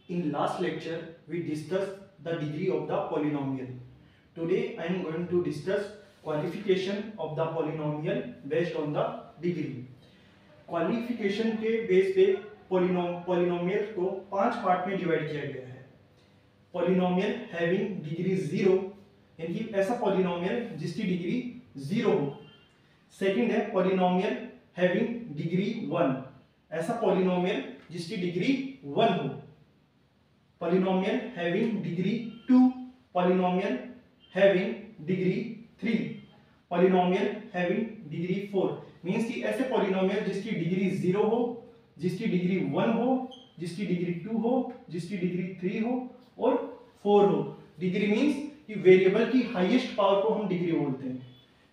In last lecture, we discussed the degree of the polynomial. Today, I am going to discuss qualification of the polynomial based on the degree. Qualification के base पे polynomial को 5 part में divide किया गया है. Polynomial having degree 0, यानी कि ऐसा पोलिनोमियल जिसकी डिग्री 0 हो. सेकंड है पोलिनोमियल हैविंग डिग्री 1, ऐसा पोलिनोमियल जिसकी डिग्री 1 हो. Polynomial having degree 2, polynomial having degree 3, polynomial having degree 4. Means कि ऐसे पोलिनोमियल जिसकी डिग्री 0 हो, जिसकी डिग्री 1 हो, जिसकी डिग्री 2 हो, जिसकी डिग्री 3 हो और 4 हो. डिग्री मींस कि वेरिएबल की हाईएस्ट पावर को हम डिग्री बोलते हैं.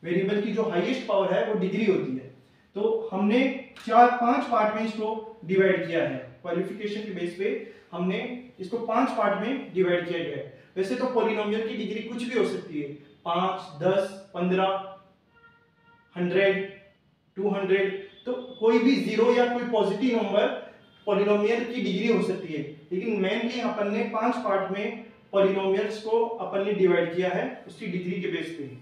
वेरिएबल की जो हाईएस्ट पावर है वो डिग्री होती है. तो हमने 5 पार्ट में इसको डिवाइड किया है. क्वालिफिकेशन के बेस पे हमने इसको 5 पार्ट में डिवाइड किया गया है. वैसे तो पॉलिनोमियल की डिग्री कुछ भी हो सकती है, 5, 10, 15, 100, 200. तो कोई भी 0 या कोई पॉजिटिव नंबर पॉलिनोमियल की डिग्री हो सकती है. लेकिन मेनली अपन ने 5 पार्ट में पॉलिनोमियल्स को अपन ने डिवाइड किया है उसकी डिग्री के बेस पे.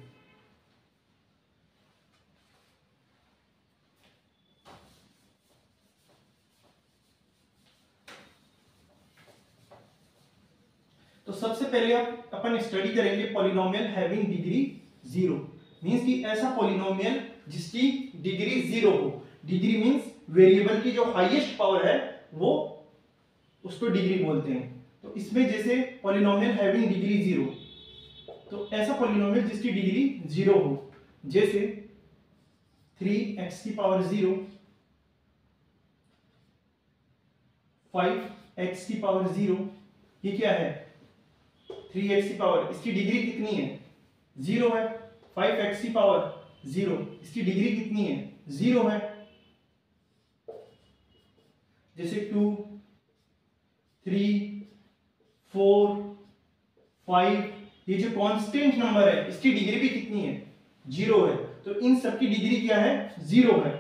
तो सबसे पहले अपन स्टडी करेंगे पॉलिनोमियल हैविंग डिग्री 0. मींस कि ऐसा पॉलिनोमियल जिसकी डिग्री 0 हो. डिग्री मींस वेरिएबल की जो हाईएस्ट पावर है वो उसको डिग्री बोलते हैं. तो इसमें जैसे पॉलिनोमियल हैविंग डिग्री 0, तो ऐसा पॉलिनोमियल जिसकी डिग्री 0 हो, जैसे 3x की पावर 0, 5x की पावर 0. ये क्या है? 3x की पावर, इसकी डिग्री कितनी है? 0 है. 5x की पावर 0, इसकी डिग्री कितनी है? 0 है. जैसे 2, 3, 4, 5, ये जो कांस्टेंट नंबर है इसकी डिग्री भी कितनी है? 0 है. तो इन सब की डिग्री क्या है? 0 है.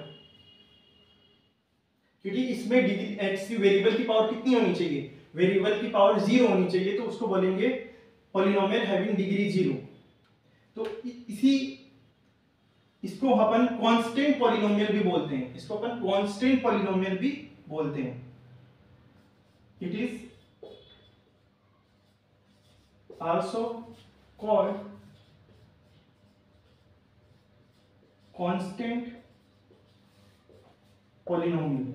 क्योंकि इसमें डिग्री x की वेरिएबल की पावर कितनी होनी चाहिए? वेरिएबल की पावर 0 होनी चाहिए. तो उसको बोलेंगे पॉलिनोमियल हैविंग डिग्री 0. तो इसको अपन कांस्टेंट पॉलिनोमियल भी बोलते हैं. इसको अपन कांस्टेंट पॉलिनोमियल भी बोलते हैं. It is also called constant polynomial.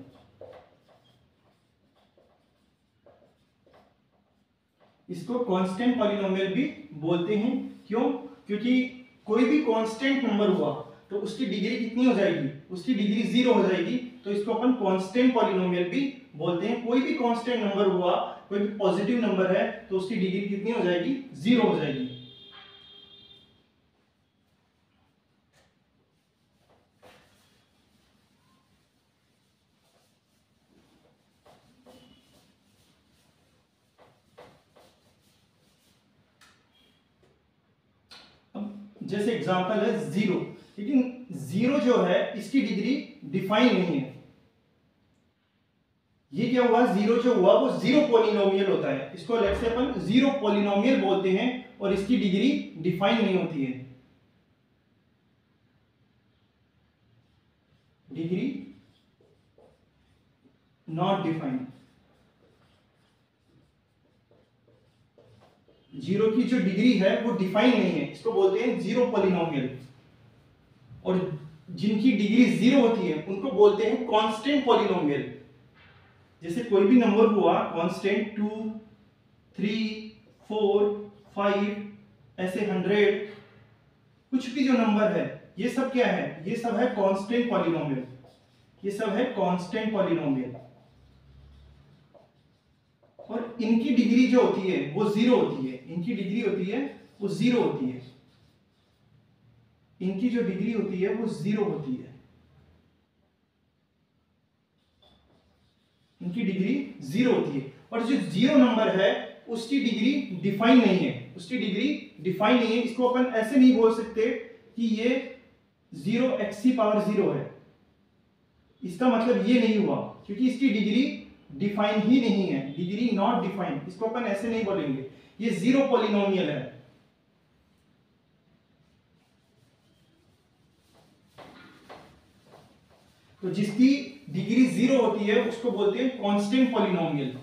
इसको कांस्टेंट पॉलिनोमियल भी बोलते हैं. क्यों? क्योंकि कोई भी कांस्टेंट नंबर हुआ तो उसकी डिग्री कितनी हो जाएगी? उसकी डिग्री 0 हो जाएगी. तो इसको अपन कांस्टेंट पॉलिनोमियल भी बोलते हैं. कोई भी कांस्टेंट नंबर हुआ, कोई भी पॉजिटिव नंबर है, तो उसकी डिग्री कितनी हो जाएगी? 0 हो जाएगी. जैसे एग्जांपल है 0, लेकिन 0 जो है इसकी डिग्री डिफाइन नहीं है. ये क्या हुआ? 0 जो हुआ वो 0 पॉलिनोमियल होता है. इसको अलग से अपन 0 पॉलिनोमियल बोलते हैं और इसकी डिग्री डिफाइन नहीं होती है. Degree not defined. 0 की जो डिग्री है वो डिफाइन नहीं है. इसको बोलते हैं 0 पॉलिनोमियल. और जिनकी डिग्री 0 होती है उनको बोलते हैं कांस्टेंट पॉलिनोमियल. जैसे कोई भी नंबर हुआ कांस्टेंट, 2, 3, 4, 5, ऐसे 100, कुछ भी जो नंबर है ये सब क्या है? ये सब है कांस्टेंट पॉलिनोमियल. ये सब है कांस्टेंट पॉलिनोमियल. और इनकी डिग्री जो होती है वो 0 होती है. इनकी डिग्री होती है वो 0 होती है. इनकी जो डिग्री होती है वो 0 होती है. इनकी डिग्री 0 होती है. और जो 0 नंबर है उसकी डिग्री डिफाइन नहीं है. उसकी डिग्री डिफाइन नहीं है. इसको अपन ऐसे नहीं बोल सकते कि ये 0x की पावर 0 है. इसका मतलब ये नहीं हुआ क्योंकि इसकी डिग्री डिफाइन ही नहीं है, डिग्री नॉट डिफाइन, इसको अपन ऐसे नहीं बोलेंगे, ये जीरो पॉलिनोमियल है। तो जिसकी डिग्री जीरो होती है उसको बोलते हैं कांस्टेंट पॉलिनोमियल।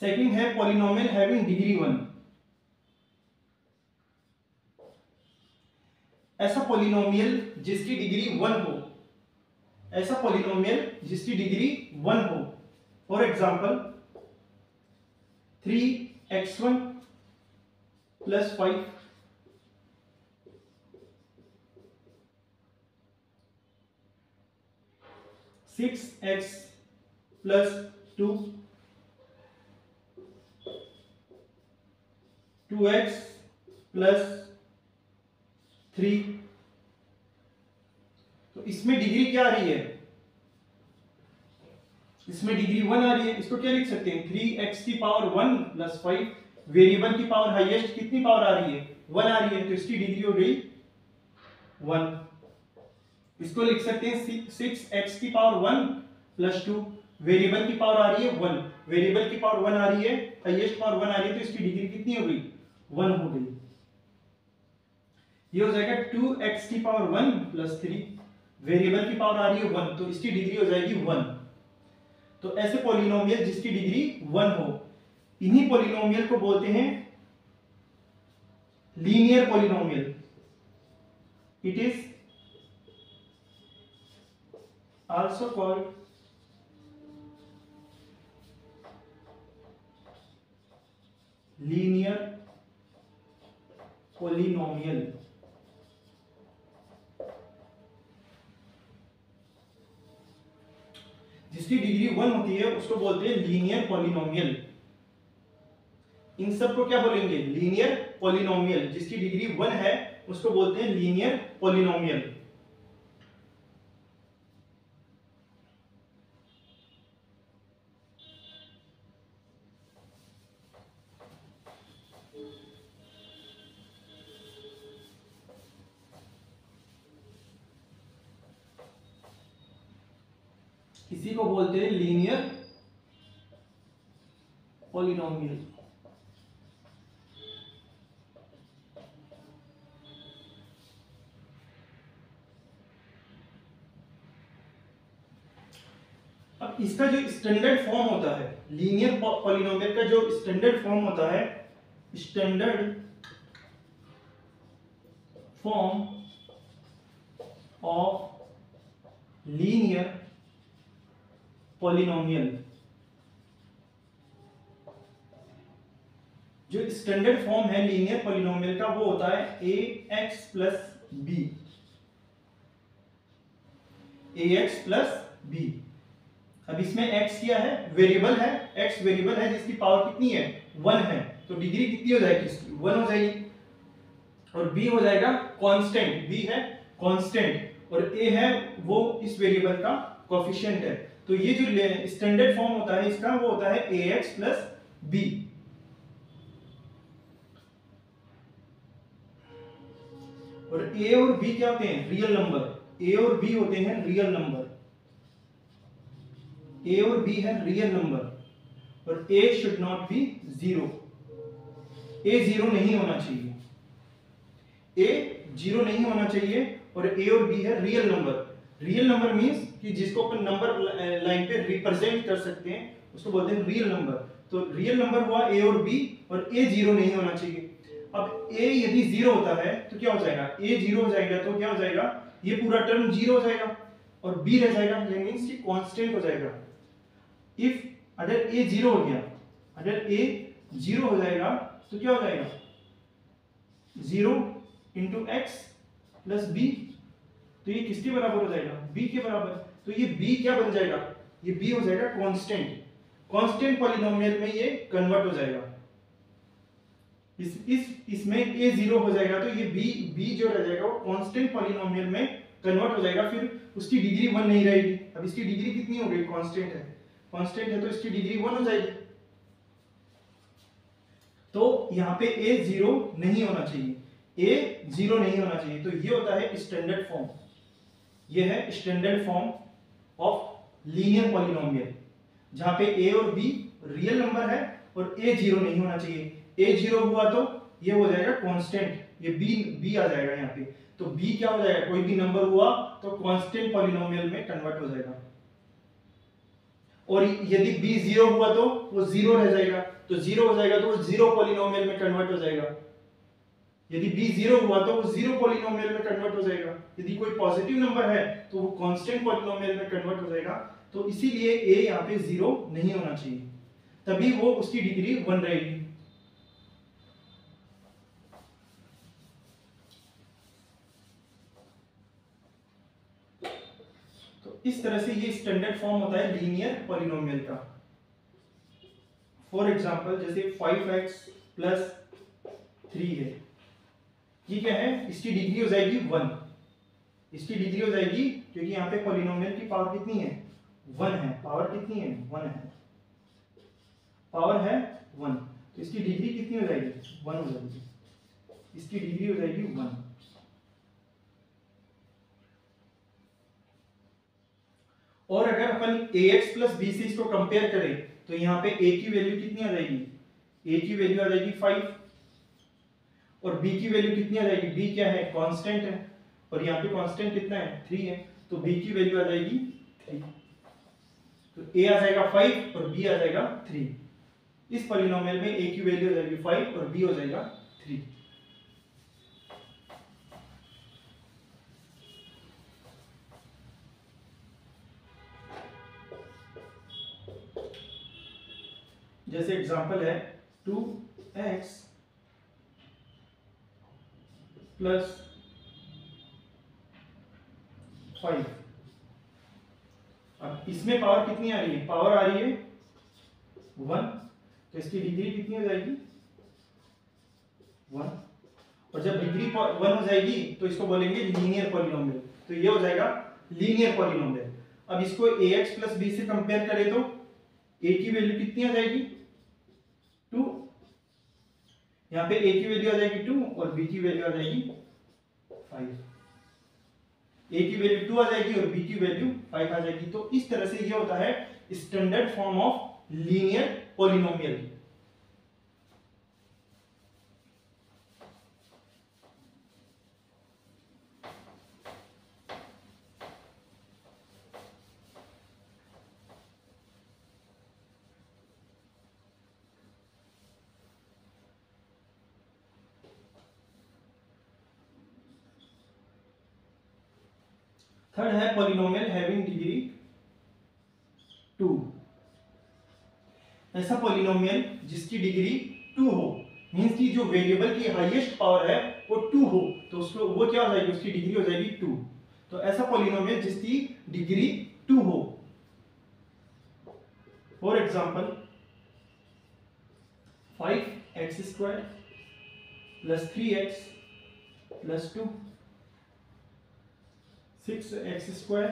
सेकंड है पॉलिनोमियल हैविंग डिग्री 1। ऐसा पॉलिनोमियल जिसकी डिग्री 1 हो, ऐसा पॉलिनोमियल जिसकी डिग्री 1 हो। For example 3x1 + 5 6x + 2 2x + 3। तो इसमें डिग्री क्या आ रही है? इसमें डिग्री 1 आ रही है। इसको क्या लिख सकते हैं? 3x⁻1 + 5। वेरिएबल की पावर हाईएस्ट कितनी पावर आ रही है? 1 आ रही है, तो इसकी डिग्री हो गई 1। इसको लिख सकते हैं 6x⁻1 + 2। वेरिएबल की पावर आ रही है 1, वेरिएबल की पावर 1 आ रही है, हाईएस्ट पावर 1 आ रही है, तो इसकी डिग्री कितनी हो गई? 1 हो गई। ये हो जाएगा 2x⁻1 + 3। वेरिएबल की पावर आ रही है 1, तो इसकी डिग्री हो जाएगी 1। तो ऐसे पॉलिनोमियल जिसकी डिग्री 1 हो, इन्हीं पॉलिनोमियल को बोलते हैं linear polynomial. It is also called linear polynomial. जिसकी डिग्री 1 होती है उसको बोलते हैं लीनियर पॉलिनोमियल। इन सब को क्या बोलेंगे? Linear polynomial. जिसकी डिग्री 1 है उसको बोलते हैं लीनियर पॉलिनोमियल। इसी को बोलते हैं लीनियर पॉलिनोमियल। अब इसका जो स्टैंडर्ड फॉर्म होता है, लीनियर पॉलिनोमियल का जो स्टैंडर्ड फॉर्म होता है, standard form of linear polynomial, जो स्टैंडर्ड फॉर्म है लीनियर पॉलिनोमियल का वो होता है ax + b। ax + b। अब इसमें x क्या है? वेरिएबल है। x वेरिएबल है जिसकी पावर कितनी है? 1 है, तो डिग्री कितनी हो जाएगी इसकी? 1 हो जाएगी। और b हो जाएगा कांस्टेंट, b है कांस्टेंट, और a है वो इस वेरिएबल का कोएफिशिएंट है। तो ये जो स्टैंडर्ड फॉर्म होता है इसका वो होता है ax + b। और a और b क्या होते हैं? Real number. a और b होते हैं रियल नंबर। a और b है रियल नंबर, और a should not be 0। a 0 नहीं होना चाहिए, a 0 नहीं होना चाहिए। और a और b है real number. Real number means कि जिसको अपन नंबर लाइन पे रिप्रेजेंट कर सकते हैं उसको बोलते हैं रियल नंबर। तो रियल नंबर हुआ a और b, और a 0 नहीं होना चाहिए। अब a यदि 0 होता है तो क्या हो जाएगा? a 0 हो जाएगा तो क्या हो जाएगा? ये पूरा टर्म 0 हो जाएगा और b रह जाएगा, ये मींस कि कांस्टेंट हो जाएगा। इफ अगर a 0 हो गया, अगर a 0 हो जाएगा तो क्या हो जाएगा? 0 × x + b। तो ये किसके बराबर हो जाएगा? b के बराबर। तो ये b क्या बन जाएगा? ये b हो जाएगा कांस्टेंट। कांस्टेंट पॉलिनोमियल में ये कन्वर्ट हो जाएगा। इसमें a 0 हो जाएगा तो ये b जो रह जाएगा वो कांस्टेंट पॉलिनोमियल में कन्वर्ट हो जाएगा। फिर उसकी डिग्री 1 नहीं रहेगी। अब इसकी डिग्री कितनी हो गई? कांस्टेंट है, कांस्टेंट है तो इसकी डिग्री 1 हो जाएगी। तो यहाँ पे a 0 नहीं होना चाहिए। ए जीरो नहीं होना चाहिए। तो ये होता है स्टैंडर्ड फॉर्म, ये है standard form of linear polynomial, जहां पे ए और बी रियल नंबर है और ए जीरो नहीं होना चाहिए। ए जीरो हुआ तो ये हो जाएगा कांस्टेंट, ये बी आ जाएगा यहाँ पे। तो बी क्या हो जाएगा, कोई भी नंबर हुआ तो कांस्टेंट पॉलिनोमियल में कन्वर्ट हो जाएगा। और यदि बी जीरो हुआ तो वो जीरो रह जाएगा, तो जीरो हो जाएगा तो वो जीरो पॉलिनोमियल में कन्वर्ट हो जाएगा। यदि बी जीरो हुआ तो वो जीरो पॉलिनोमियल में कन्वर्ट हो जाएगा। यदि कोई पॉजिटिव नंबर है तो वो कांस्टेंट पॉलिनोमियल में कन्वर्ट हो जाएगा। तो इसीलिए ए यहाँ पे जीरो नहीं होना चाहिए, तभी वो उसकी डिग्री 1 रहेगी। तो इस तरह से ये स्टैंडर्ड फॉर्म होता है लीनियर पॉलिनोमियल का। फॉर एग्जांपल जैसे 5x प्लस 3 है, ये क्या है, इसकी डिग्री हो जाएगी 1। इसकी डिग्री हो जाएगी क्योंकि यहाँ पे पॉलिनोमियल की पावर कितनी है, 1 है। पावर कितनी है, 1 है, पावर है 1। तो इसकी डिग्री कितनी हो जाएगी, 1 हो जाएगी। इसकी डिग्री हो जाएगी 1। और अगर अपन ax प्लस b से इसको कंपेयर करें तो यहाँ पे a की वैल्यू कितनी आ जाएगी, a की वैल्यू आ जाएगी 5 और b की वैल्यू कितनी आ जाएगी, b क्या है, कांस्टेंट है और यहाँ पे कांस्टेंट कितना है, 3 है। तो b की वैल्यू आ जाएगी 3। तो a आ जाएगा 5 और b आ जाएगा 3। इस पॉलिनोमियल में a की वैल्यू हो जाएगी 5 और b हो जाएगा 3। जैसे एग्जांपल है 2x प्लस 5। अब इसमें पावर कितनी आ रही है, पावर आ रही है 1, तो इसकी डिग्री कितनी हो जाएगी, 1। और जब डिग्री 1 हो जाएगी तो इसको बोलेंगे लीनियर पॉलिनोमियल। तो ये हो जाएगा लीनियर पॉलिनोमियल। अब इसको ax प्लस b से कंपेयर करें तो a की वैल्यू कितनी आ जाएगी, 2। यहाँ पे a की वैल्यू आ जाएगी 2 और b की वैल्यू आ जाएगी 5। a की वैल्यू 2 आ जाएगी और b की वैल्यू 5 आ जाएगी। तो इस तरह से ये होता है standard form of linear polynomial. Third है पॉलिनोमियल हैविंग डिग्री 2। ऐसा पॉलिनोमियल जिसकी डिग्री 2 हो, मींस कि जो वेरिएबल की हाईएस्ट पावर है वो 2 हो, तो उसको वो क्या हो जाएगी, उसकी डिग्री हो जाएगी 2। तो ऐसा पॉलिनोमियल जिसकी डिग्री 2 हो। For example 5x² plus 3x plus 2, 6x²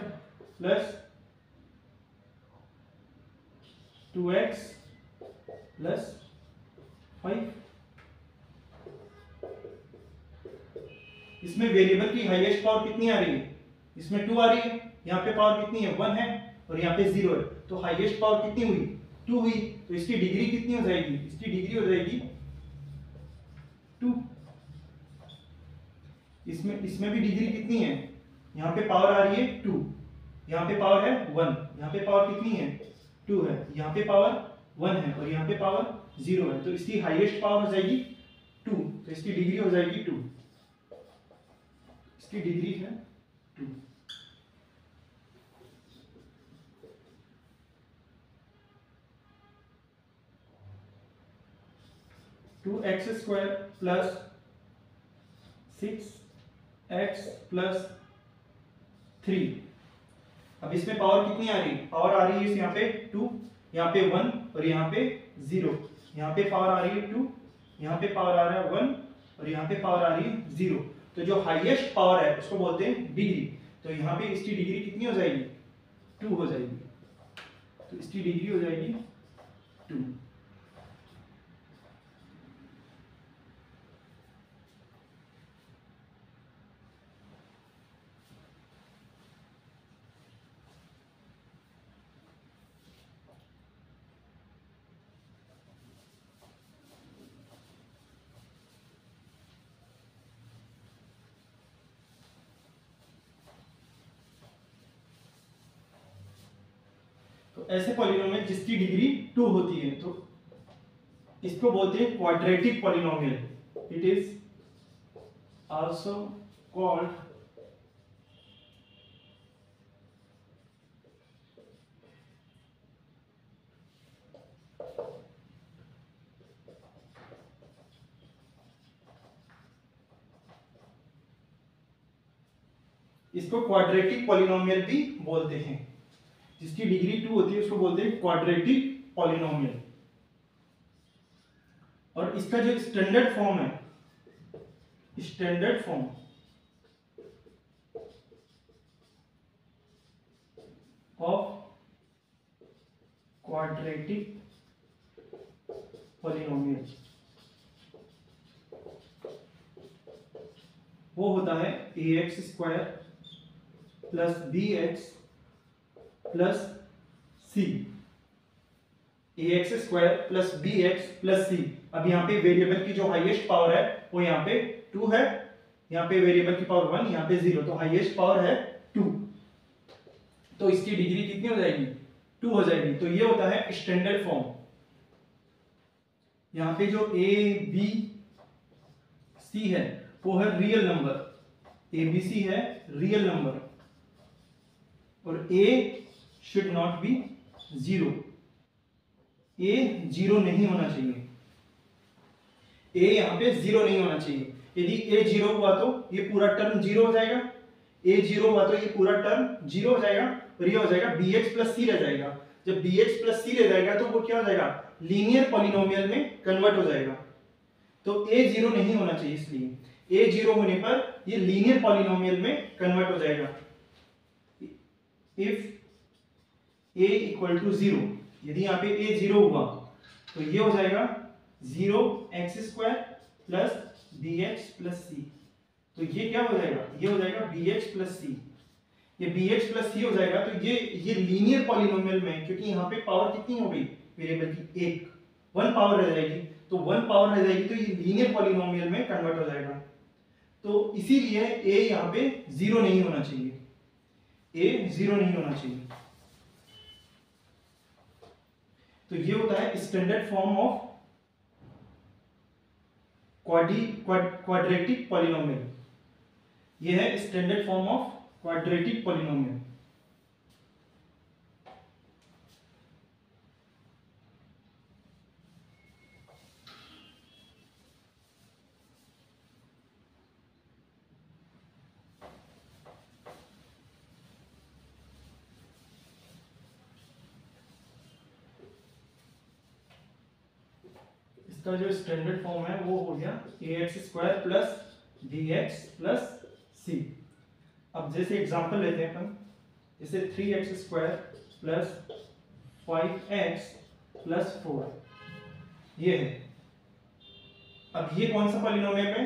plus 2x plus 5। इसमें वेरिएबल की हाईएस्ट पावर कितनी आ रही है, इसमें 2 आ रही है, यहाँ पे पावर कितनी है, 1 है और यहाँ पे 0 है। तो हाईएस्ट पावर कितनी हुई, 2 हुई। तो इसकी डिग्री कितनी हो जाएगी, इसकी डिग्री हो जाएगी 2। इसमें भी डिग्री कितनी है, यहाँ पे पावर आ रही है 2, यहाँ पे पावर है 1, यहाँ पे पावर कितनी है, 2 है, यहाँ पे पावर 1 है और यहाँ पे पावर 0 है। तो इसकी हाईएस्ट पावर हो जाएगी 2, तो इसकी डिग्री हो जाएगी 2। इसकी डिग्री है 2। Two x square plus 6x plus 3। अब इसमें पावर कितनी आ रही है, पावर आ रही है यहाँ पे 2, यहाँ पे 1 और यहाँ पे 0। यहाँ पे पावर आ रही है 2, यहाँ पे पावर आ रहा है 1 और यहाँ पे पावर आ रही है 0। तो जो हाईएस्ट पावर है उसको बोलते हैं डिग्री। तो यहाँ पे इसकी डिग्री कितनी हो जाएगी, 2 हो जाएगी। तो इसकी डिग्री हो जाएगी 2। ऐसे पॉलिनोमियल जिसकी डिग्री 2 होती है तो इसको बोलते हैं quadratic polynomial. It is also called इसको क्वाड्रेटिक पॉलिनोमियल भी बोलते हैं। जिसकी डिग्री 2 होती है उसको बोलते हैं क्वाड्रेटिक पॉलिनोमियल। और इसका जो स्टैंडर्ड फॉर्म है, standard form of quadratic polynomial वो होता है ax square plus bx plus c। ax square plus bx plus c। अब यहाँ पे वेरिएबल की जो हाईएस्ट पावर है वो यहाँ पे 2 है, यहाँ पे वेरिएबल की पावर 1, यहाँ पे 0, तो हाईएस्ट पावर है 2। तो इसकी डिग्री कितनी हो जाएगी? 2 हो जाएगी। तो ये होता है स्टैंडर्ड फॉर्म। यहाँ पे जो a b c है वो है रियल नंबर, ABC है रियल नंबर, और A should not be 0। A 0 नहीं होना चाहिए, A यहाँ पे 0 नहीं होना चाहिए। यदि A 0 हुआ तो ये पूरा टर्म 0 हो जाएगा, A 0 हुआ तो ये पूरा टर्म 0 हो जाएगा, और ये हो जाएगा bx प्लस c रह जाएगा। जब bx प्लस c रह जाएगा तो वो क्या हो जाएगा? लीनियर पॉलिनोमियल में कन्वर्ट हो जाएगा। तो A 0 नहीं होना चाहिए, इसलिए A 0 होने पर ये लीनियर पॉलिनोमियल में कन्वर्ट हो जाएगा। इफ A इक्वल टू 0, यदि यहाँ पे A 0 हुआ तो ये हो जाएगा 0x square plus bx plus c। तो ये क्या हो जाएगा? ये हो जाएगा bx प्लस c। ये bx प्लस c हो जाएगा तो ये लीनियर पॉलिनोमियल में, क्योंकि यहाँ पे पावर कितनी हो गई वेरिएबल की? 1 पावर रह जाएगी, तो 1 पावर रह जाएगी तो ये लीनियर पॉलिनोमियल में कन्वर्ट हो जाएगा। तो इसीलिए a यहाँ पे 0 नहीं होना चाहिए, a 0 नहीं होना चाहिए। तो ये होता है standard form of quadratic polynomial. ये है standard form of quadratic polynomial. इसका जो स्टैंडर्ड फॉर्म है वो हो गया ax square plus bx plus c। अब जैसे एग्जांपल लेते हैं अपन, जैसे 3x square plus 5x plus 4 ये है। अब ये कौन सा पॉलिनोमियल है?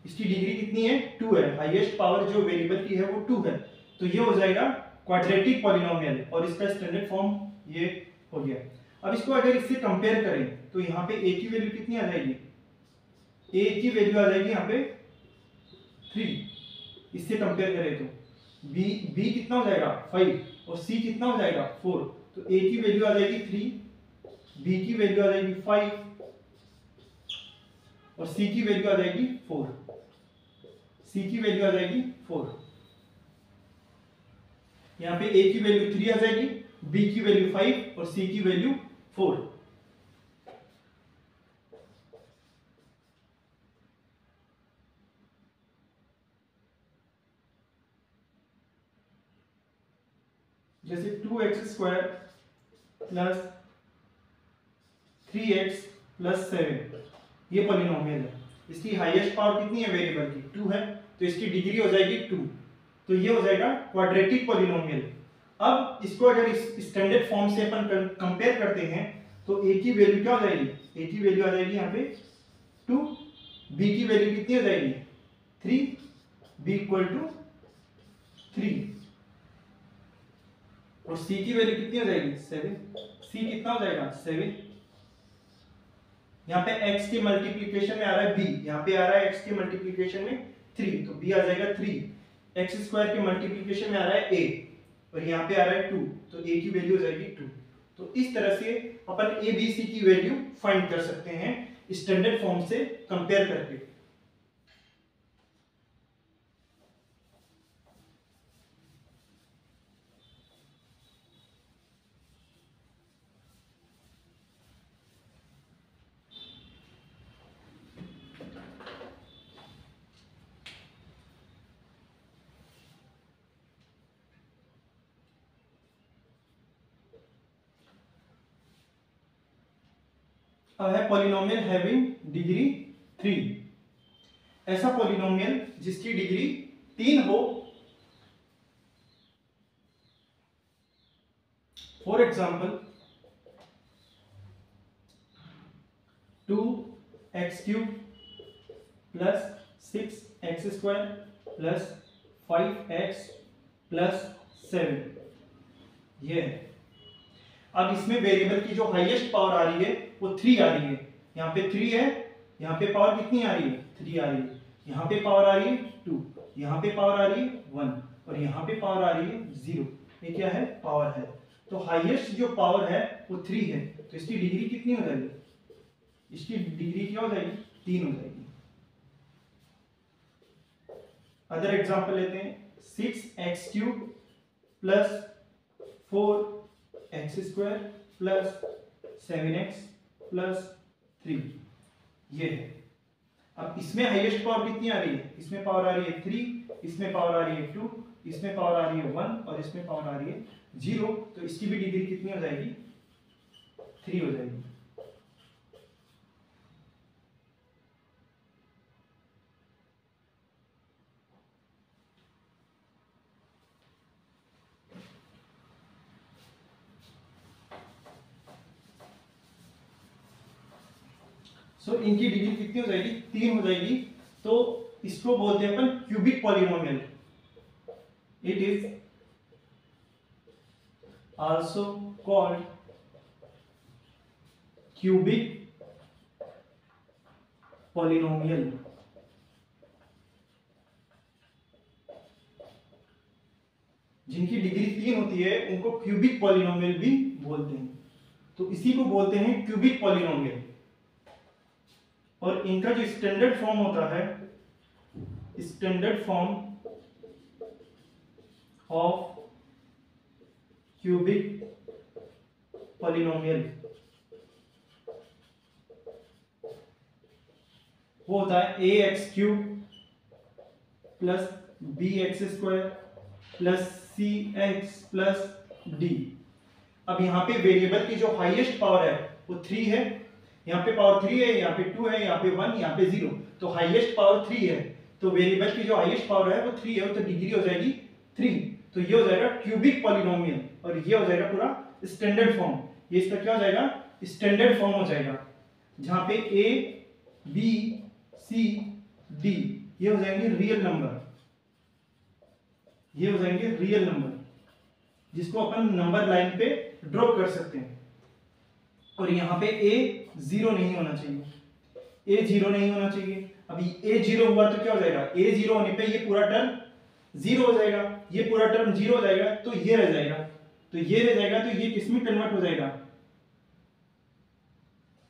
इसकी डिग्री कितनी है? 2 है। हाईएस्ट पावर जो वेरिएबल की है वो 2 है, तो ये हो जाएगा क्वाड्रेटिक पॉलिनोमियल, और इसका स्टैंडर्ड फॉर्म ये हो गया। अब इसको अगर इससे कंपेयर करें तो यहाँ पे a की वैल्यू कितनी आ जाएगी? a की वैल्यू आ जाएगी यहाँ पे 3। इससे कंपेयर करें तो b कितना हो जाएगा? 5, और c कितना हो जाएगा? 4। तो a की वैल्यू आ जाएगी 3, b की वैल्यू आ जाएगी 5, और c की वैल्यू आ जाएगी 4। c की वैल्यू आ जाएगी 4। यहाँ पे a की वैल्यू 3 आ जाएगी, b की वैल्यू 5 और c की वैल्यू 4। जैसे 2x square plus 3x plus 7 ये पॉलिनोमियल है। इसकी हाईएस्ट पावर कितनी है वेरिएबल की? 2 है, तो इसकी डिग्री हो जाएगी 2। तो ये हो जाएगा क्वाड्रेटिक पॉलिनोमियल। अब इसको अगर इस स्टैंडर्ड फॉर्म से अपन कंपेयर करते हैं तो a की वैल्यू क्या हो जाएगी? a की वैल्यू आ जाएगी यहाँ पे 2, b की वैल्यू कितनी हो जाएगी? 3, b इक्वल टू 3, और c की वैल्यू कितनी हो जाएगी? 7। c कितना हो जाएगा? 7। यहाँ पे x के मल्टीप्लिकेशन में आ रहा है b, यहाँ पे आ रहा है x के मल्टीप्लिकेशन में 3, तो b आ जाएगा 3। x स्क्वायर के मल्टीप्लिकेशन में आ रहा है a, और यहाँ पे आ रहा है 2, तो a की वैल्यू हो जाएगी 2। तो इस तरह से अपन a b c की वैल्यू फाइंड कर सकते हैं स्टैंडर्ड फॉर्म से कंपेयर करके। अब है पॉलिनोमियल हैविंग डिग्री 3। ऐसा पॉलिनोमियल जिसकी डिग्री 3 हो। For example 2x³ plus 6x² plus 5x plus 7, ये है। अब इसमें वेरिएबल की जो हाईएस्ट पावर आ रही है वो 3 आ रही है। यहाँ पे 3 है, यहाँ पे पावर कितनी आ रही है? 3 आ रही है। यहाँ पे पावर आ रही है 2, यहाँ पे पावर आ रही है 1 और यहाँ पे पावर आ रही है 0। ये क्या है? पावर है। तो हाईएस्ट जो पावर है वो 3 है, तो इसकी डिग्री कितनी हो जाएगी? इसकी डिग्री क्या हो जाएगी? 3 हो जाएगी। अदर एग्जांपल लेते हैं 6x³ plus 4x² plus 7x plus 3, ये है। अब इसमें हाईएस्ट पावर कितनी आ रही है? इसमें पावर आ रही है 3, इसमें पावर आ रही है 2, इसमें पावर आ रही है 1 और इसमें पावर आ रही है 0। तो इसकी भी डिग्री कितनी हो जाएगी? 3 हो जाएगी। सो इनकी डिग्री कितनी हो जाएगी? 3 हो जाएगी। तो इसको बोलते हैं अपन cubic polynomial. It is also called cubic polynomial. जिनकी डिग्री 3 होती है उनको क्यूबिक पॉलिनोमियल भी बोलते हैं। तो इसी को बोलते हैं क्यूबिक पॉलिनोमियल। और इनका जो स्टैंडर्ड फॉर्म होता है, standard form of cubic polynomial, वो होता है ax³ plus bx² plus cx plus d। अब यहाँ पे वेरिएबल की जो हाईएस्ट पावर है वो 3 है। यहाँ पे पावर 3 है, यहाँ पे 2 है, यहाँ पे 1, यहाँ पे 0। तो हाईएस्ट पावर 3 है, तो वेरिएबल की जो हाईएस्ट पावर है वो 3 है, तो डिग्री हो जाएगी 3। तो ये हो जाएगा क्यूबिक पॉलिनोमियल और ये हो जाएगा पूरा स्टैंडर्ड फॉर्म। ये इसका क्या हो जाएगा? स्टैंडर्ड फॉर्म हो जाएगा, जहां पे a b c d ये हो जाएंगे रियल नंबर। ये हो जाएंगे रियल नंबर जिसको अपन नंबर लाइन पे ड्रॉ कर सकते हैं। और यहाँ पे a 0 नहीं होना चाहिए, a 0 नहीं होना चाहिए। अभी a 0 हुआ तो क्या हो जाएगा? a 0 होने पे ये पूरा टर्म 0 हो जाएगा, ये पूरा टर्म 0 हो जाएगा, तो ये रह जाएगा। तो ये रह जाएगा, तो ये किसमें कन्वर्ट हो जाएगा?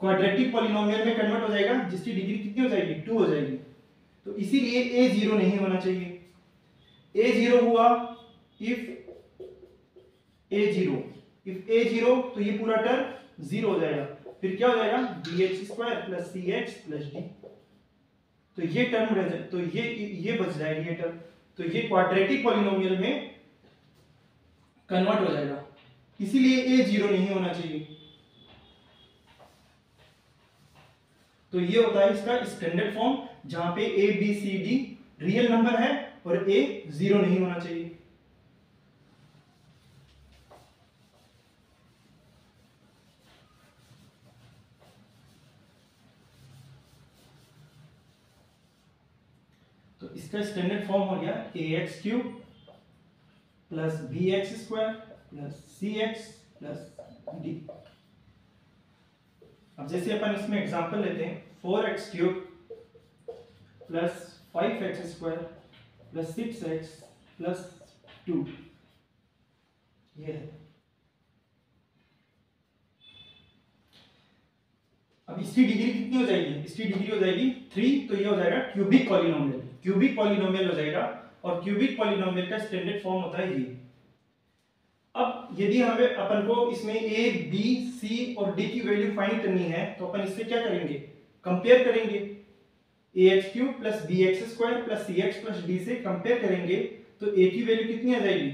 क्वाड्रेटिक पॉलिनोमियल में कन्वर्ट हो जाएगा, जिसकी डिग्री कितनी हो जाएगी? 2 हो जाएगी। तो इसीलिए a 0 नहीं होना चाहिए। a 0 हुआ इफ a 0 तो ये पूरा टर्म 0 हो जाएगा। फिर क्या हो जाएगा? bx² plus cx plus d। तो ये टर्म रह जाए, तो ये बच जाएगी ये टर्म। तो ये क्वाड्रेटिक पॉलिनोमियल में कन्वर्ट हो जाएगा, इसीलिए a 0 नहीं होना चाहिए। तो ये होता है इसका स्टैंडर्ड फॉर्म, जहां पे a b c d real number है और a 0 नहीं होना चाहिए। तो इसका स्टैंडर्ड फॉर्म हो गया ax³ plus bx² plus cx plus d। अब जैसे अपन इसमें एग्जांपल लेते हैं 4x³ plus 5x² plus 6x plus 2। ये है। अब इसकी डिग्री कितनी हो जाएगी? इसकी डिग्री हो जाएगी 3, तो ये हो जाएगा क्यूबिक पॉलिनोमियल। क्यूबिक पॉलिनोमियल हो जाएगा, और क्यूबिक पॉलिनोमियल का स्टैंडर्ड फॉर्म होता है ये। अब यदि हमें अपन को इसमें a, b, c और d की वैल्यू फाइंड करनी है, तो अपन इससे क्या करेंगे? कंपेयर करेंगे। ax³ + bx² + cx + d से कंपेयर करेंगे, तो a की वैल्यू कितनी आ जाएगी?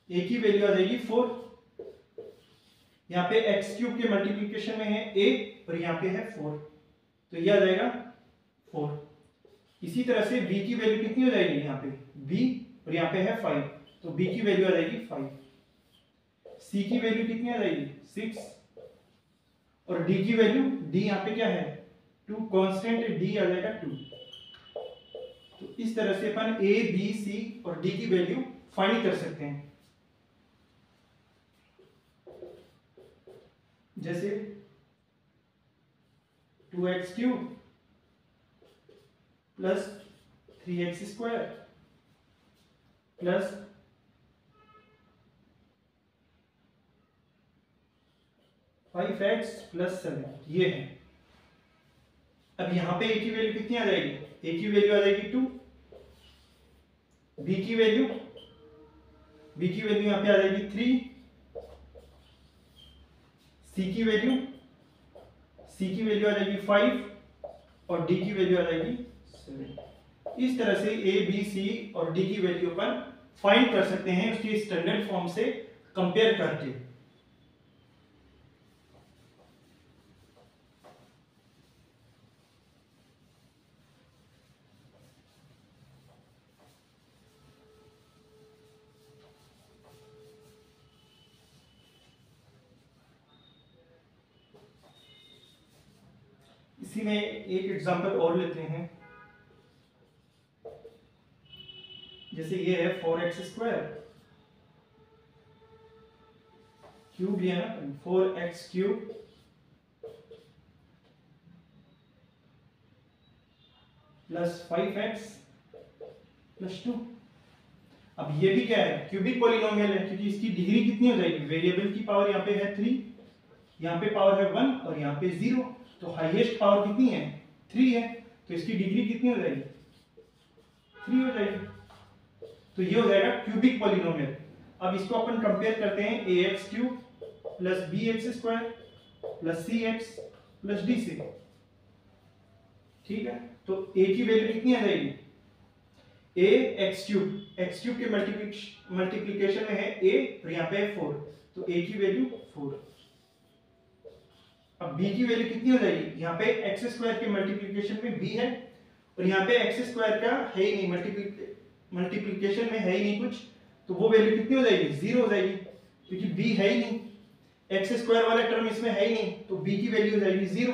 a की वैल्यू आ जाएगी 4। यहाँ पे x³ के मल्टीप्लिकेशन में है a और यहाँ पे है 4, तो ये आ जाएगा 4। इसी तरह से b की वैल्यू कितनी हो जाएगी? यहाँ पे b और यहाँ पे है 5, तो b की वैल्यू आ जाएगी 5। c की वैल्यू कितनी आ जाएगी? 6, और d की वैल्यू, d यहाँ पे क्या है? 2, कांस्टेंट d आ जाएगा 2। तो इस तरह से अपन a, b, c और d की वैल्यू फाइंड कर सकते हैं। जैसे 2x³ + 3x² + 5x + 7, ये है। अब यहां पे a की वैल्यू कितनी आ जाएगी? a की वैल्यू आ जाएगी 2, b की वैल्यू यहां पे आ जाएगी 3, c की वैल्यू आ जाएगी 5, और d की वैल्यू आ जाएगी 7। इस तरह से a, b, c और d की वैल्यू अपन फाइंड कर सकते हैं उसकी स्टैंडर्ड फॉर्म से कंपेयर करके। इसी में एक एग्जांपल और लेते हैं। जैसे ये है 4x² क्यूब लिया ना, 4x³ + 5x + 2। अब ये भी क्या है? क्यूबिक पॉलिनोमियल है, क्योंकि इसकी डिग्री कितनी हो जाएगी? वेरिएबल की पावर यहाँ पे है 3, यहाँ पे पावर है 1 और यहाँ पे 0, तो हाईएस्ट पावर कितनी है? 3 है, तो इसकी डिग्री कितनी हो जाएगी? 3 हो जाएगी। तो ये हो जाएगा क्यूबिक पॉलिनोमियल। अब इसको अपन कंपेयर करते हैं ax³ + bx² + cx + d से। ठीक है, तो a की वैल्यू कितनी आ जाएगी? a x³ के मल्टीप्लिकेशन में है a और यहाँ पे है 4, तो a की वैल्यू 4। अब b की वैल्यू कितनी हो जाएगी? यहाँ पे x² के मल्टीप्लिकेशन में b है, और यहाँ पे x² का है ही नहीं, मल्टीप्लिकेशन में है ही नहीं कुछ, तो वो वैल्यू कितनी हो जाएगी? 0 हो जाएगी, क्योंकि b है ही नहीं, x² वाला टर्म इसमें है ही नहीं, तो b की वैल्यू हो जाएगी 0।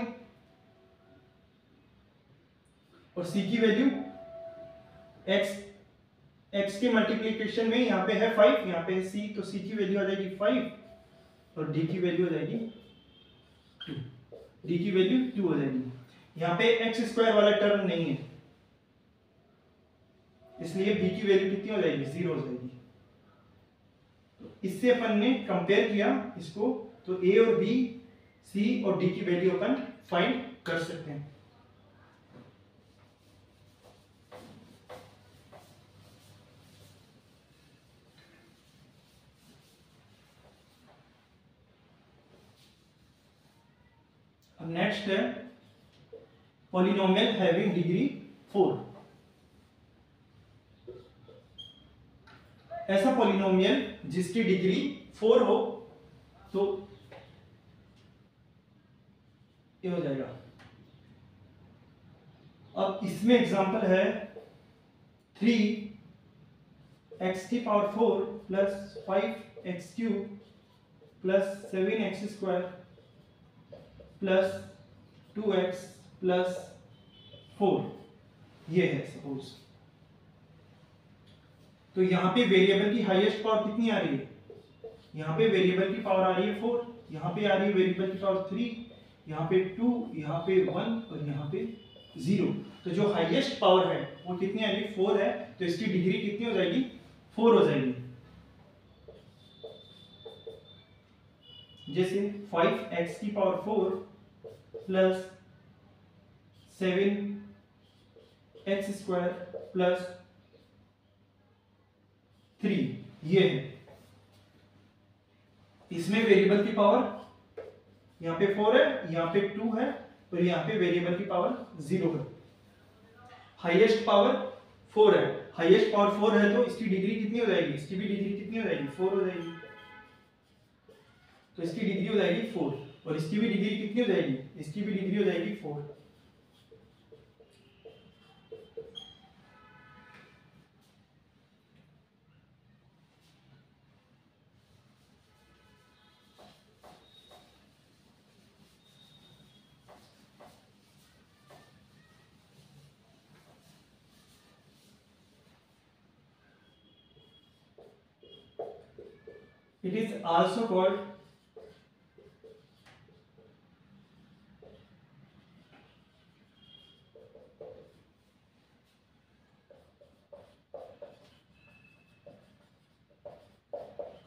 और c की वैल्यू x के मल्टीप्लिकेशन में यहाँ पे है 5, यहाँ पे है c, तो c की वैल्यू आ जाएगी 5 और d की वैल्यू हो जाएगी 2। d की वैल्यू 2 हो जाएगी। यहाँ पे x² वाला टर्म नहीं है, इसलिए b की वैल्यू कितनी हो जाएगी? 0 हो जाएगी। तो इससे अपन ने कंपेयर किया इसको, तो a और b, c और d की वैल्यू अपन फाइंड कर सकते हैं। अब नेक्स्ट है पॉलिनोमियल हैविंग डिग्री 4। ऐसा पॉलिनोमियल जिसकी डिग्री 4 हो, तो ये हो जाएगा। अब इसमें एग्जांपल है 3x⁴ + 5x³ + 7x² + 2x + 4, ये है सपोज। तो यहाँ पे वेरिएबल की हाईएस्ट पावर कितनी आ रही है? यहाँ पे वेरिएबल की पावर आ रही है 4, यहाँ पे आ रही है वेरिएबल की पावर 3, यहाँ पे 2, यहाँ पे 1 और यहाँ पे 0। तो जो हाईएस्ट पावर है वो कितनी आ रही है? 4 है, तो इसकी डिग्री कितनी हो जाएगी? 4 हो जाएगी। जैसे 5x⁴ प्लस 7x² प्लस 3, ये है। इसमें वेरिएबल की पावर यहाँ पे 4 है, यहाँ पे 2 है और यहाँ पे वेरिएबल की पावर 0 है। हाईएस्ट पावर 4 है, हाईएस्ट पावर 4 है तो इसकी डिग्री कितनी हो जाएगी, इसकी भी डिग्री कितनी हो जाएगी, 4 हो जाएगी। तो इसकी डिग्री हो जाएगी 4 और इसकी भी डिग्री कितनी हो जाएगी, इसकी भी डिग्री हो जाएगी 4। It is also called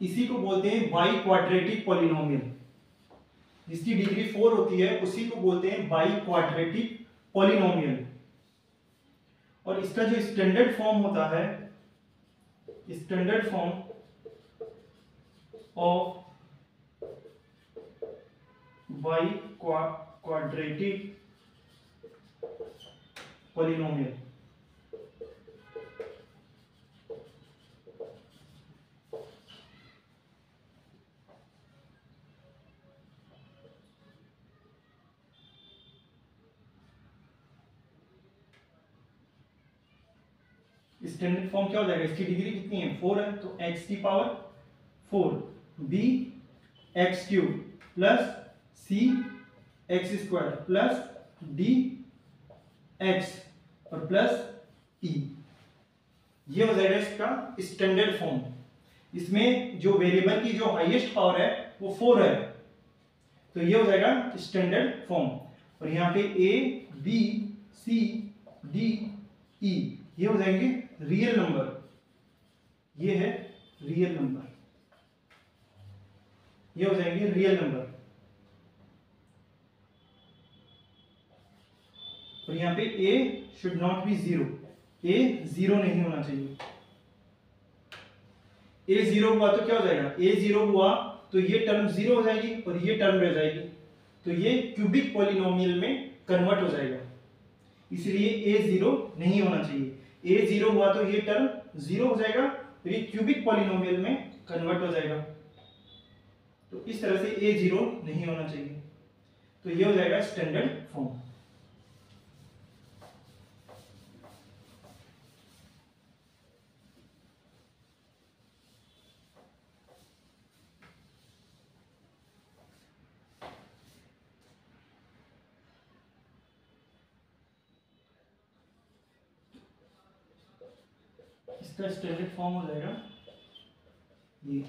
इसी को बोलते हैं बाई क्वाड्रेटिक पॉलिनोमियल। जिसकी डिग्री 4 होती है उसी को बोलते हैं बाई क्वाड्रेटिक पॉलिनोमियल। और इसका जो स्टैंडर्ड फॉर्म होता है, standard form of by quadratic polynomial, standard form क्या हो जाएगा, इसकी डिग्री कितनी है, 4 है, तो x⁴ 4 b x³ plus c x² plus d x और प्लस e, ये हो जाएगा इसका स्टैंडर्ड फॉर्म। इसमें जो वेरिएबल की जो हाईएस्ट पावर है वो 4 है, तो ये हो जाएगा स्टैंडर्ड फॉर्म। और यहाँ पे a b c d e ये हो जाएंगे रियल नंबर, ये है रियल नंबर, ये हो जाएंगे रियल नंबर। और यहाँ पे a should not be 0, a 0 नहीं होना चाहिए। a 0 हुआ तो क्या हो जाएगा, a 0 हुआ तो ये टर्म 0 हो जाएगी और ये टर्म रह जाएगी, तो ये क्यूबिक पॉलिनोमियल में कन्वर्ट हो जाएगा, इसलिए a 0 नहीं होना चाहिए। a 0 हुआ तो ये टर्म 0 हो जाएगा तो ये क्यूबिक पॉलिनोमियल में कन्वर्ट हो जाएगा, तो इस तरह से a 0 नहीं होना चाहिए, तो ये हो जाएगा स्टैंडर्ड फॉर्म। इसका स्टैंडर्ड फॉर्म हो जाएगा ये।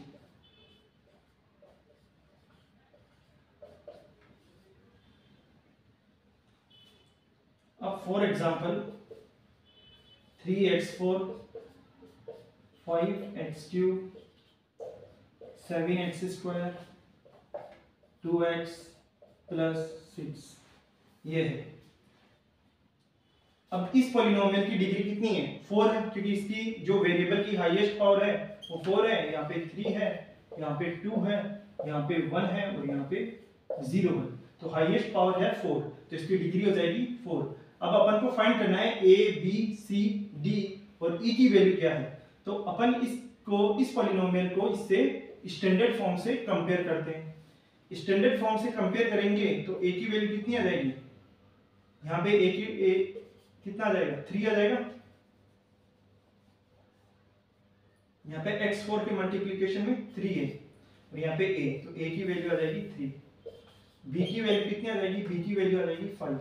अब for example 3x⁴, 5x³ 7x², 2x plus 6, ये है। अब इस पॉलिनोमियल की डिग्री कितनी है, 4 है, क्योंकि इसकी जो वेरिएबल की हाईएस्ट पावर है वो 4 है, यहाँ पे 3 है, यहाँ पे 2 है, यहाँ पे 1 है और यहाँ पे 0 है, तो हाईएस्ट पावर है 4, तो इसकी डिग्री हो जाएगी 4। अब अपन को फाइंड करना है a b c d और e की वैल्यू क्या है, तो अपन इस पॉलिनोमियल को इससे स्टैंडर्ड फॉर्म से कंपेयर करते हैं। स्टैंडर्ड फॉर्म से कंपेयर करेंगे तो a की वैल्यू कितनी आ जाएगी, यहाँ पे a कितना आ जाएगा, 3 आ जाएगा, यहाँ पे x4 के मल्टीप्लिकेशन में 3 है और यहाँ पे a, तो a की वैल्यू आ जाएगी 3, b की वैल्यू कितनी आ जाएगी, b की वैल्यू आ जाएगी 5,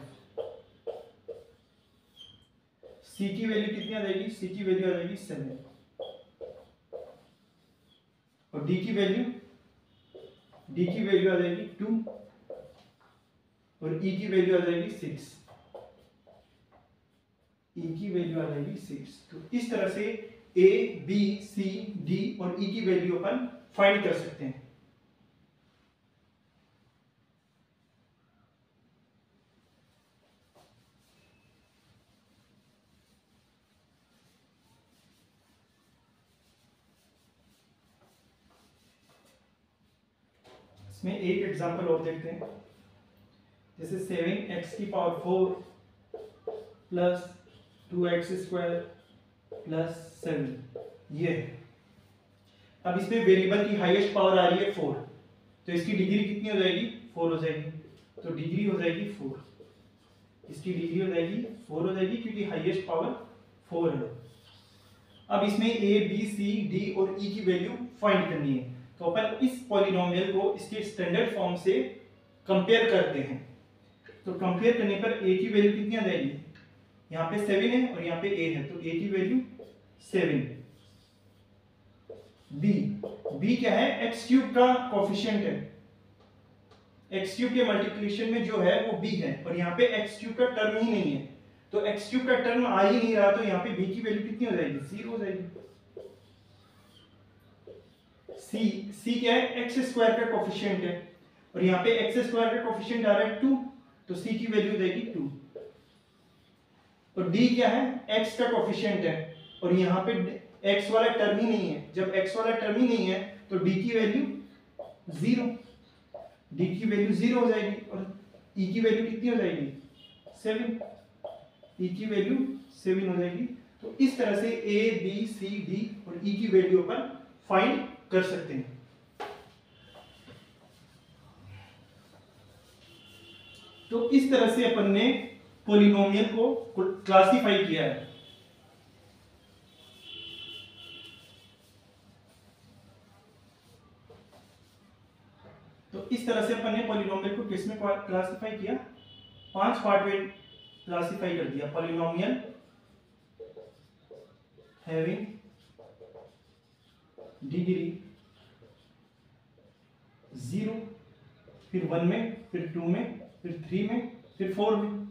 c की वैल्यू कितनी आ जाएगी, c की वैल्यू आ जाएगी 7 और d की वैल्यू आ जाएगी 2 और e की वैल्यू आ जाएगी 6, e की वैल्यू आ जाएगी 6। तो इस तरह से a b c d और e की वैल्यू अपन फाइंड कर सकते हैं। इसमें एक एग्जांपल और देखते हैं, जैसे 7x की power 4 plus 2x square plus 7, ये है। अब इसमें वेरिएबल की हाईएस्ट पावर आ रही है 4, तो इसकी डिग्री कितनी हो जाएगी? 4 हो जाएगी, तो डिग्री हो जाएगी 4, इसकी डिग्री हो जाएगी 4 हो जाएगी, क्योंकि हाईएस्ट पावर 4 है। अब इसमें a b c d और e की वैल्यू फाइंड करनी है, तो अपन इस पॉलिनोमियल को इसके स्टैंडर्ड फॉर्म से कंपेयर करते हैं। तो कंपेयर करने पर a की वैल्यू कितनी आ जाएगी? यहाँ पे 7 है और यहाँ पे a है, तो a की वैल्यू 7। b क्या है? x क्यूब का कोफिशिएंट है, x क्यूब के मल्टीप्लिकेशन में जो है वो b है, और यहाँ पे x क्यूब का टर्म ही नहीं है, तो x क्यूब का टर्म आ ही नहीं रहा, तो यहाँ पे b की वैल्यू कितनी हो जाएगी? 0 हो जाएगी। c क्या है? x स्क्वायर का कोफिशिएंट है, और यहाँ पे x स्क्वायर का कोफिशिएंट आ रहा है 2, तो c की वैल्यू हो जाएगी 2। और d क्या है? x का कोफिशिएंट है, और यहाँ पे x वाला टर्म ही नहीं है, जब x वाला टर्म ही नहीं है तो d की वैल्यू 0, d की वैल्यू 0 हो जाएगी, और e की वैल्यू कितनी हो जाएगी? 7, e की वैल्यू 7 हो जाएगी। तो इस तरह से a b c d और e की वैल्यू अपन फाइंड कर सकते हैं। तो इस तरह से अपन ने पॉलिनोमियल को क्लासिफाई किया है। तो इस तरह से अपन ने पॉलिनोमियल को किसमें क्लासिफाई किया? 5 पार्ट में क्लासिफाई कर दिया। पॉलिनोमियल हैविंग डिग्री 0, फिर 1 में, फिर 2 में, फिर 3 में, फिर 4 में।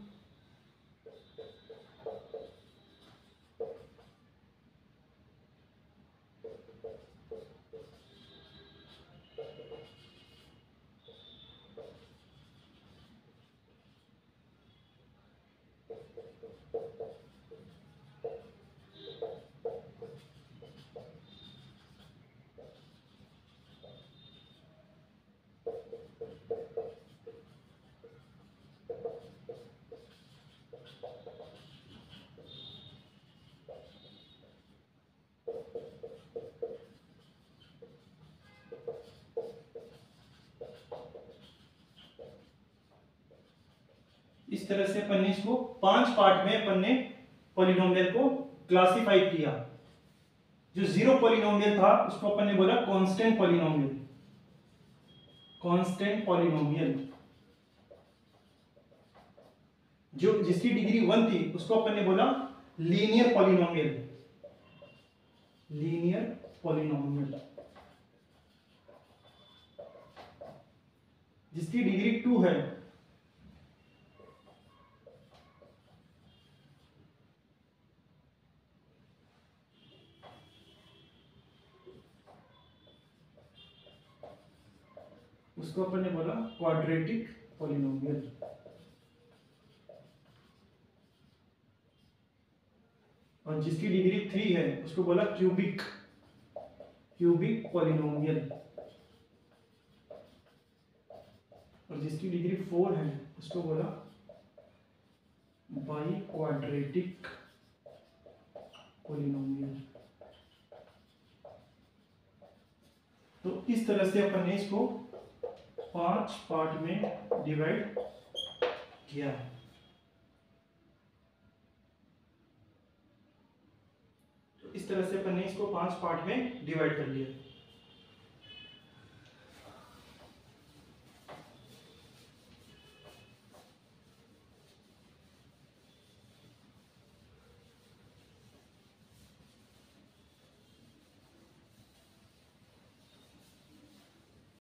इस तरह से अपन ने इसको 5 पार्ट में अपन ने पॉलिनोमियल को क्लासिफाई किया। जो 0 पॉलिनोमियल था उसको अपन ने बोला कांस्टेंट पॉलिनोमियल, कांस्टेंट पॉलिनोमियल। जो जिसकी डिग्री 1 थी उसको अपन ने बोला लीनियर पॉलिनोमियल, लीनियर पॉलिनोमियल। जिसकी डिग्री 2 है उसको अपन ने बोला क्वाड्रेटिक पॉलिनोमियल। और जिसकी डिग्री 3 है उसको बोला क्यूबिक, क्यूबिक पॉलिनोमियल। और जिसकी डिग्री 4 है उसको बोला बाई क्वाड्रेटिक पॉलिनोमियल। तो इस तरह से अपन ने इसको 5 पार्ट में डिवाइड किया है। तो इस तरह से अपन ने इसको 5 पार्ट में डिवाइड कर लिया।